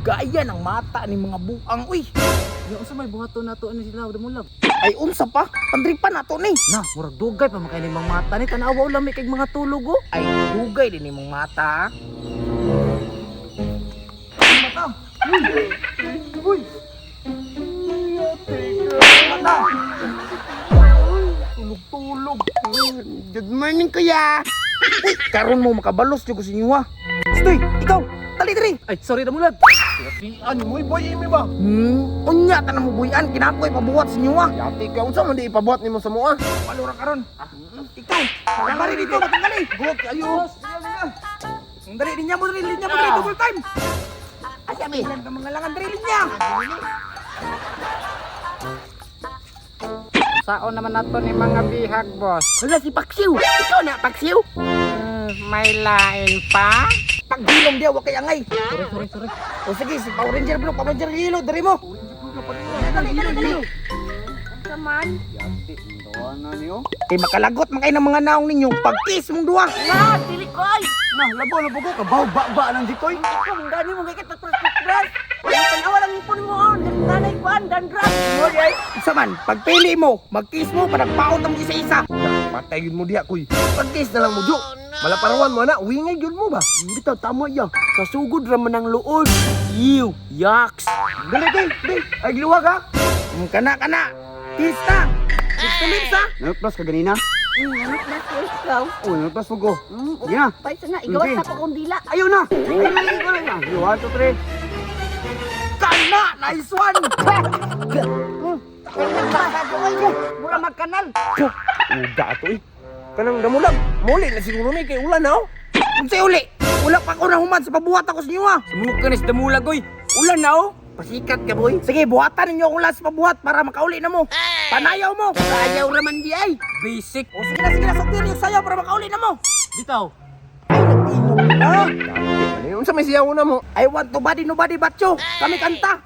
Gaya ng mata ni mga buang uy. Yung sa may buhaton nato ani sila damulag. Ay unsa pa? Pandripan nato ni. Na, murag dugay pa makay nimang mata ni tanawa ulam kay mga tulog oh. Ay dugay din imong mata. Mata. Uy. Mata. Tulog-tulog. Good morning kuya. Uy, karon mo makabalos jud ko sa inyo ha. Stoy, ikaw. Dali diri. Ay, sorry damulag. Ano mo boy imi ba? Unya ta na mo buyan kinakoy pabuhat sa inyo ha. Yati ka unsa man di ipabuhat nimo sa mua? Palura karon. Ikaw, bari dito, dali. Buhat kayo. Dali linya mo, double time. Asa mi? Lang mga langan dali linya. Saon naman nato ni mga bihag, boss. Wala si Paksiw. Ikaw na Paksiw. May lain pa? Pagdilom dia wa kay angay. Sorry. O sige, si Power Ranger Blue, Power Ranger Yellow, dali mo. Dali. Saman. Yati ano niyo? Eh makalagot man kayo ng mga naong ninyo. Pag-kiss mong duwa. Na, dili ko ay. Na labo na bugo ka ba nang ditoy. Ikaw, ang gani mo kay katapras. Ang tanawa lang ipon mo on. Nanay ko an, dandra. Saman, pagpili mo, mag-kiss mo, panagpaot ang isa-isa. Patayin mo diha kuy. Pagkis na lang mo jo. Malaparawan mo na, uwingay gyud mo ba? Bitaw tama ya. Sa sugod ra man ang luod. Ew, yucks. Dali. Ay giluwa ka. Kana. Kiss na. Tulit sa. Nagplas ka ganina? Nanot na ko ikaw. Oh, nagplas mo go. Sige na. Paisa na, igawas Okay. na ko kung dila. Ayaw na. Ay, ko na. 1 2 3. Kana, nice one. Mura magkanal. Uda to eh. Kanang damulag. Muli na siguro may kay ulan na oh. Unsay uli? Wala pa ko nahuman sa pabuhat ako sa inyo ha. Sumukanis damulag oy. Ulan na oh. Pasikat ka boy. Sige, buhatan ninyo akong last pabuhat para makauli na mo. Panayaw mo. Sayaw raman di ay. Basic. O sige na, suktir yung sayaw para makauli na mo. Bitaw. Ay, nag-inom na. Ano yun sa may siyaw na mo? I want nobody batcho. Kami kanta.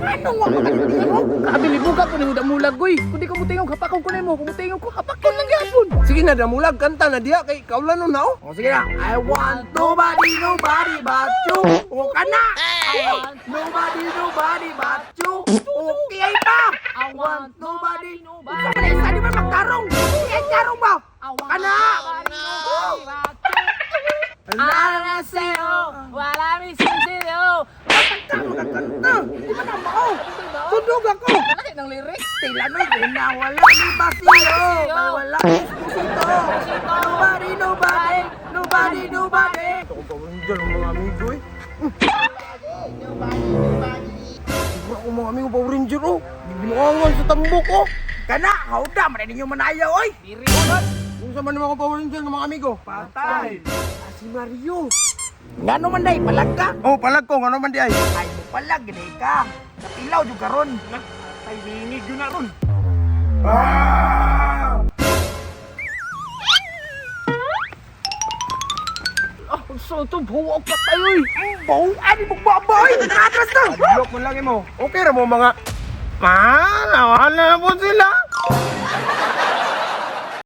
Anong wala ka nag-inom? Kabili buka ko ni damulag oy. Kundi ko mutingog hapakon ko nimo, kumutingog ko hapakon lang gyapon. Sige na damulag kanta na diha kay kaulan no na oh. O sige na. I want nobody batcho. O ka na. I want nobody batcho. Okay ay pa. I want nobody. Sa malisa, di ba magkarong? Ay, karong ba? Kana. Wala sa'yo, wala mi sa'yo. Magkanta. Di ba na mo? Sundog ako. Nakit ng lyrics. Tila na yun na wala ni Basilo. Wala ni Esposito. Nobody. Ito ko pa dyan ang mga amigo eh. Siguro ako mga amigo Power Ranger oh. Binuangan sa tambok oh. Kana, hauda, man ninyo manayaw, oy. Kung saan man naman ako Power Ranger ng mga amigo. Patay. Si Mario. Ngano man day, palag ka? Oh, palag ko, ano man di ay. Ay, mo palag, gini ka. Ilaw yung karon. Ay, bingig yun na ron. So to buwag pa tayo oy. Bau, ani mo baboy. Atras na. Block mo lang mo. Okay ra mo mga. Man, nawala na po sila.